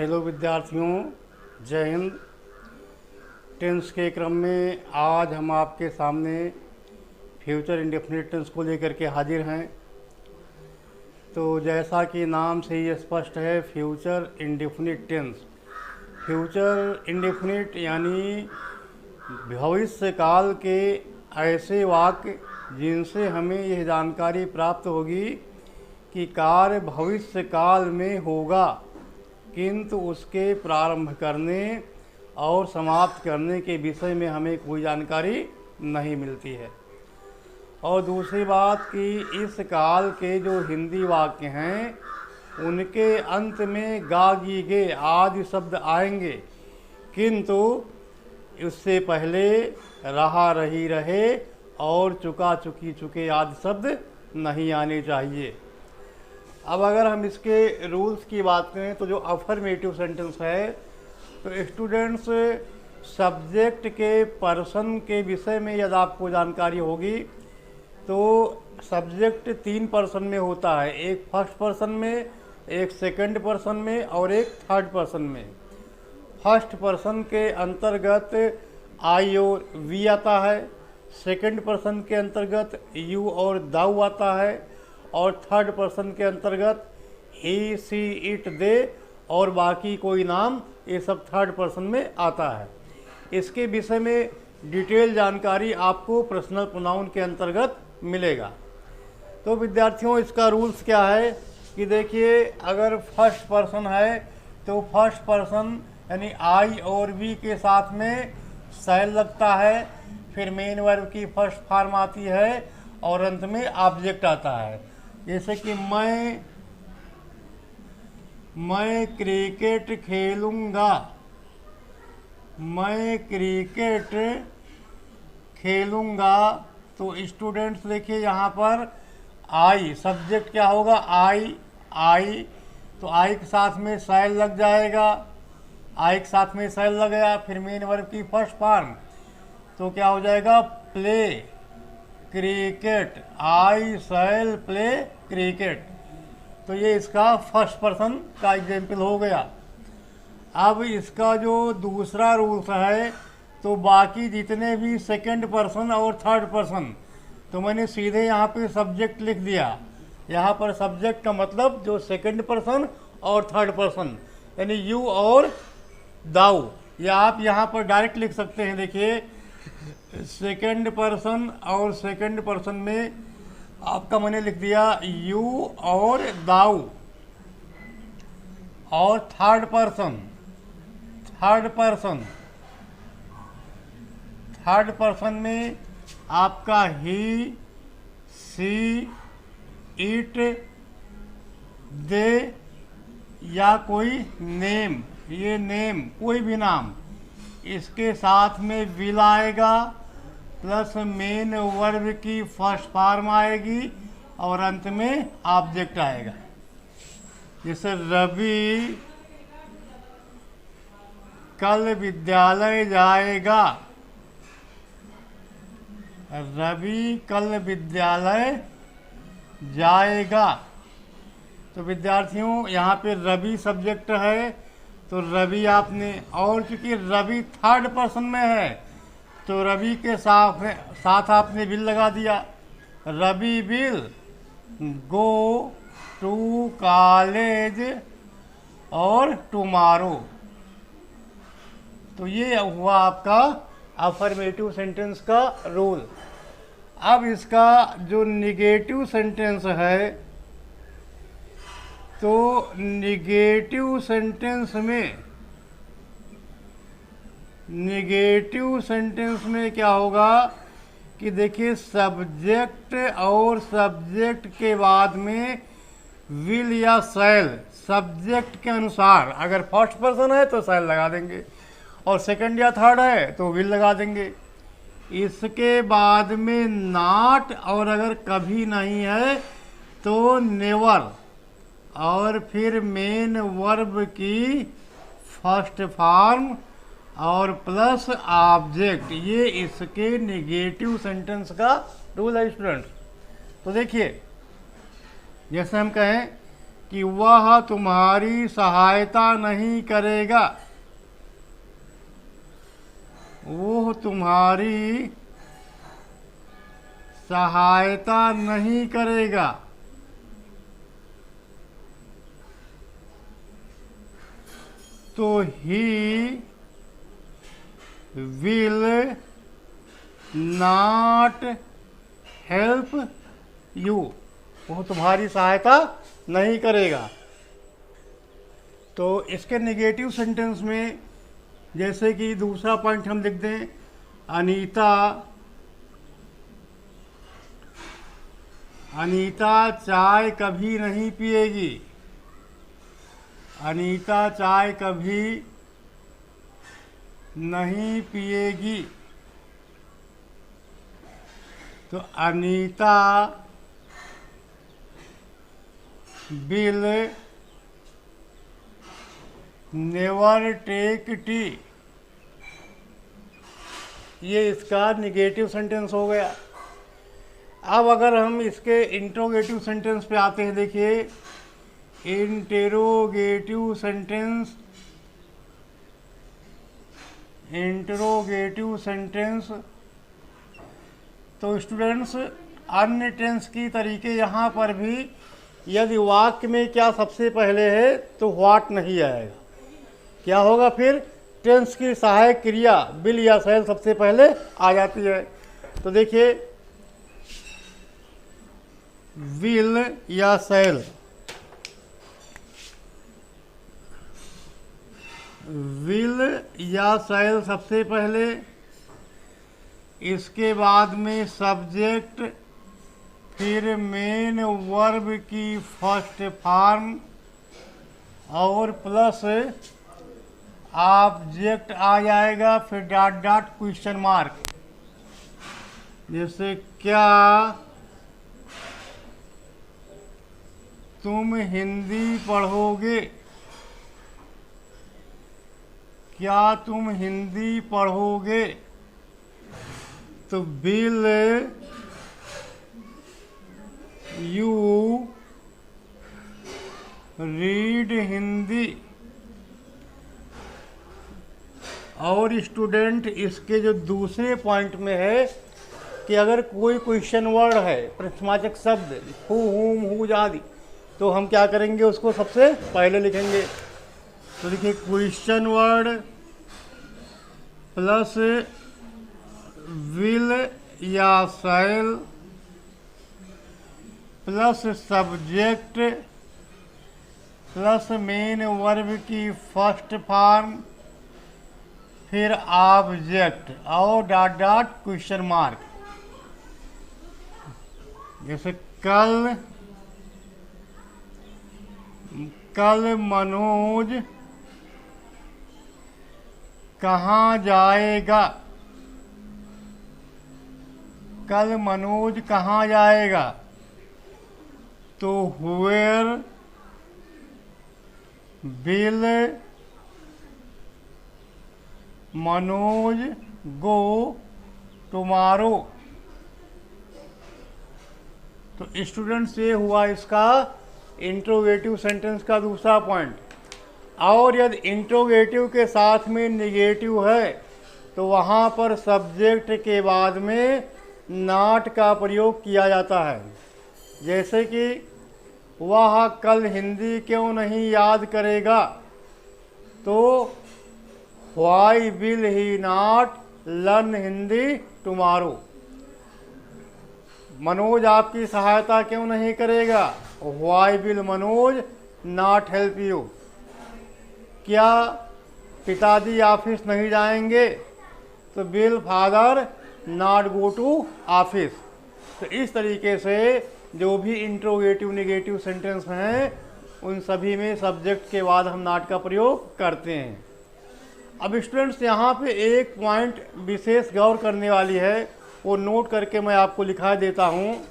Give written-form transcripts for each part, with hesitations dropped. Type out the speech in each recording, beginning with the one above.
Hello विद्यार्थियों, जय Hind. Tense के क्रम में आज हम आपके सामने फ्यूचर इंडेफिनिट टेंस को लेकर के हाजिर हैं। तो जैसा कि नाम से ही स्पष्ट है, future indefinite tense. Future indefinite यानी भविष्य काल के ऐसे वाक्य जिनसे हमें यह जानकारी प्राप्त होगी कि कार्य भविष्य काल में होगा, किंतु उसके प्रारंभ करने और समाप्त करने के विषय में हमें कोई जानकारी नहीं मिलती है। और दूसरी बात कि इस काल के जो हिंदी वाक्य हैं उनके अंत में गा गी गे आदि शब्द आएंगे, किंतु उससे पहले रहा रही रहे और चुका चुकी चुके आदि शब्द नहीं आने चाहिए। अब अगर हम इसके रूल्स की बात करें तो जो अफर्मेटिव सेंटेंस है, तो स्टूडेंट्स सब्जेक्ट के पर्सन के विषय में यदि आपको जानकारी होगी तो सब्जेक्ट 3 पर्सन में होता है, एक फर्स्ट पर्सन में, एक सेकंड पर्सन में और एक थर्ड पर्सन में। फर्स्ट पर्सन के अंतर्गत आई और वी आता है, सेकंड पर्सन के अंतर्गत यू और दाऊ आता है, और थर्ड पर्सन के अंतर्गत ही सी इट दे और बाकी कोई नाम, ये सब थर्ड पर्सन में आता है। इसके विषय में डिटेल जानकारी आपको पर्सनल प्रोनाउन के अंतर्गत मिलेगा। तो विद्यार्थियों, इसका रूल्स क्या है कि देखिए, अगर फर्स्ट पर्सन है तो फर्स्ट पर्सन यानी आई और वी के साथ में शैल लगता है, फिर मेन वर्ब की फर्स्ट फॉर्म आती है और अंत में ऑब्जेक्ट आता है। जैसे कि मैं क्रिकेट खेलूँगा, मैं क्रिकेट खेलूँगा। तो स्टूडेंट्स देखिए, यहाँ पर आई सब्जेक्ट क्या होगा, आई तो आई के साथ में शैल लग जाएगा, आई के साथ में शैल लग गया, फिर मेन वर्ब की फर्स्ट फॉर्म, तो क्या हो जाएगा, प्ले क्रिकेट, आई शैल प्ले क्रिकेट। तो ये इसका फर्स्ट पर्सन का एग्जाम्पल हो गया। अब इसका जो दूसरा रूल्स है, तो बाकी जितने भी सेकंड पर्सन और थर्ड पर्सन, तो मैंने सीधे यहाँ पे सब्जेक्ट लिख दिया। यहाँ पर सब्जेक्ट का मतलब जो सेकंड पर्सन और थर्ड पर्सन यानी यू और दाऊ, या आप यहाँ पर डायरेक्ट लिख सकते हैं। देखिए, सेकंड पर्सन और सेकंड पर्सन में आपका मैंने लिख दिया यू और दाऊ, और थर्ड पर्सन में आपका ही सी इट दे या कोई नेम, ये नेम कोई भी नाम, इसके साथ में विल आएगा प्लस मेन वर्ब की फर्स्ट फॉर्म आएगी और अंत में ऑब्जेक्ट आएगा। जैसे रवि कल विद्यालय जाएगा, रवि कल विद्यालय जाएगा। तो विद्यार्थियों, यहाँ पे रवि सब्जेक्ट है, तो रवि आपने, और चूंकि रवि थर्ड पर्सन में है तो रवि के साथ आपने विल लगा दिया। Ravi will go to college और टुमारो। तो ये हुआ आपका अफर्मेटिव सेंटेंस का रूल। अब इसका जो निगेटिव सेंटेंस है, तो निगेटिव सेंटेंस में क्या होगा कि देखिए, सब्जेक्ट और सब्जेक्ट के बाद में विल या शैल, सब्जेक्ट के अनुसार अगर फर्स्ट पर्सन है तो शैल लगा देंगे, और सेकंड या थर्ड है तो विल लगा देंगे। इसके बाद में नॉट, और अगर कभी नहीं है तो नेवर, और फिर मेन वर्ब की फर्स्ट फॉर्म और प्लस ऑब्जेक्ट, ये इसके नेगेटिव सेंटेंस का रूल है स्टूडेंट्स। तो देखिए, जैसे हम कहें कि वह तुम्हारी सहायता नहीं करेगा, वो तुम्हारी सहायता नहीं करेगा। तो he will not help you, वो तुम्हारी सहायता नहीं करेगा। तो इसके नेगेटिव सेंटेंस में जैसे कि दूसरा पॉइंट हम लिख दें, अनीता चाय कभी नहीं पिएगी, अनीता चाय कभी नहीं पिएगी। तो Anita will never take tea, ये इसका निगेटिव सेंटेंस हो गया। अब अगर हम इसके इंट्रोगेटिव सेंटेंस पे आते हैं, देखिए इंटेरोगेटिव सेंटेंस, इंट्रोगेटिव सेंटेंस। तो स्टूडेंट्स अन्य टेंस की तरीके यहाँ पर भी यदि वाक्य में क्या सबसे पहले है तो व्हाट नहीं आएगा, क्या होगा फिर टेंस की सहायक क्रिया विल या शैल सबसे पहले आ जाती है। तो देखिए विल या शैल, विल या शैल सबसे पहले, इसके बाद में सब्जेक्ट, फिर मेन वर्ब की फर्स्ट फॉर्म और प्लस ऑब्जेक्ट आ जाएगा, फिर डॉट डॉट क्वेश्चन मार्क। जैसे क्या तुम हिंदी पढ़ोगे, क्या तुम हिंदी पढ़ोगे। तो विल यू रीड हिंदी। और स्टूडेंट इसके जो दूसरे पॉइंट में है कि अगर कोई क्वेश्चन वर्ड है, प्रश्नवाचक शब्द, हु हुम हुज आदि, तो हम क्या करेंगे, उसको सबसे पहले लिखेंगे। तो देखिए क्वेश्चन वर्ड प्लस विल या शैल plus subject plus main verb की फर्स्ट फॉर्म, फिर ऑब्जेक्ट और डॉट डॉट क्वेश्चन मार्क। जैसे कल मनोज कहाँ जाएगा, कल मनोज कहाँ जाएगा। तो where will Manoj go tomorrow. तो स्टूडेंट्स ये हुआ इसका इंट्रोगेटिव सेंटेंस का दूसरा पॉइंट। और यदि इंट्रोगेटिव के साथ में निगेटिव है तो वहाँ पर सब्जेक्ट के बाद में नॉट का प्रयोग किया जाता है। जैसे कि वह कल हिंदी क्यों नहीं याद करेगा, तो why will he not learn Hindi tomorrow. Manoj आपकी सहायता क्यों नहीं करेगा, why will Manoj not help you. क्या पिताजी ऑफिस नहीं जाएंगे, तो will father not go to office. तो इस तरीके से जो भी इंट्रोगेटिव नेगेटिव सेंटेंस हैं उन सभी में सब्जेक्ट के बाद हम नॉट का प्रयोग करते हैं। अब स्टूडेंट्स यहाँ पे एक पॉइंट विशेष गौर करने वाली है, वो नोट करके मैं आपको लिखा देता हूँ।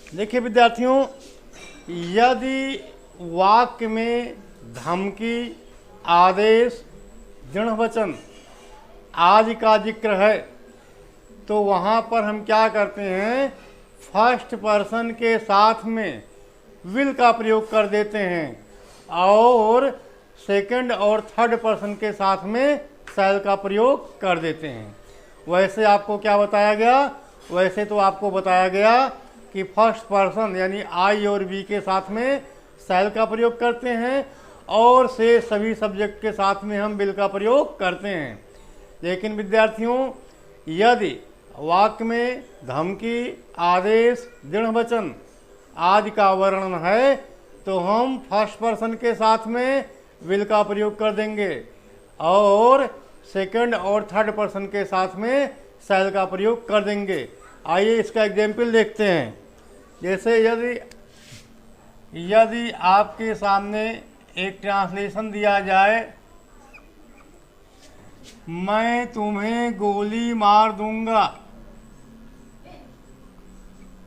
देखिए विद्यार्थियों, यदि वाक्य में धमकी, आदेश, दृढ़ वचन आज का जिक्र है तो वहाँ पर हम क्या करते हैं, फर्स्ट पर्सन के साथ में विल का प्रयोग कर देते हैं और सेकंड और थर्ड पर्सन के साथ में शैल का प्रयोग कर देते हैं। वैसे आपको क्या बताया गया, वैसे तो आपको बताया गया कि फर्स्ट पर्सन यानी आई और वी के साथ में शैल का प्रयोग करते हैं और से सभी सब्जेक्ट के साथ में हम विल का प्रयोग करते हैं। लेकिन विद्यार्थियों, यदि वाक्य में धमकी, आदेश, दृढ़ वचन आदि का वर्णन है तो हम फर्स्ट पर्सन के साथ में विल का प्रयोग कर देंगे और सेकंड और थर्ड पर्सन के साथ में शैल का प्रयोग कर देंगे। आइए इसका एग्जाम्पल देखते हैं। जैसे यदि आपके सामने एक ट्रांसलेशन दिया जाए, मैं तुम्हें गोली मार दूंगा,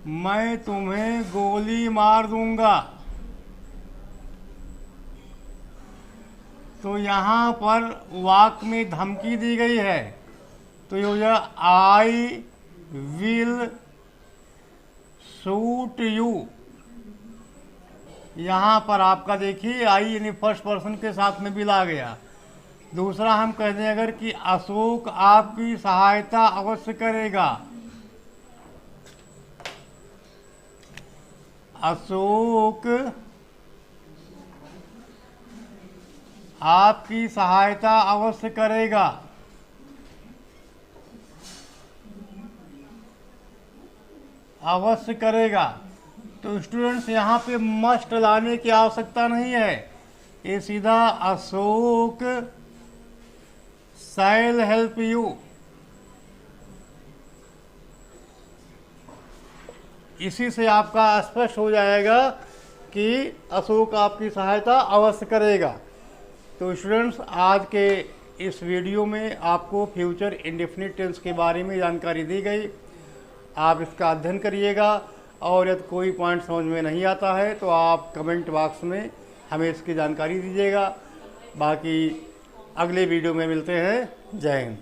मैं तुम्हें गोली मार दूंगा, तो यहाँ पर वाक्य में धमकी दी गई है तो ये हो जाएगा आई विल शूट यू। यहाँ पर आपका देखिए आई यानी फर्स्ट पर्सन के साथ में विल आ गया। दूसरा हम कह दें अगर कि अशोक आपकी सहायता अवश्य करेगा, अशोक आपकी सहायता अवश्य करेगा, अवश्य करेगा। तो स्टूडेंट्स यहाँ पे मस्ट लाने की आवश्यकता नहीं है, ये सीधा अशोक शैल हेल्प यू। इसी से आपका स्पष्ट हो जाएगा कि अशोक आपकी सहायता अवश्य करेगा। तो स्टूडेंट्स, आज के इस वीडियो में आपको फ्यूचर इंडेफिनिट टेंस के बारे में जानकारी दी गई। आप इसका अध्ययन करिएगा और यदि कोई पॉइंट समझ में नहीं आता है तो आप कमेंट बॉक्स में हमें इसकी जानकारी दीजिएगा। बाकी अगले वीडियो में मिलते हैं। जय हिंद।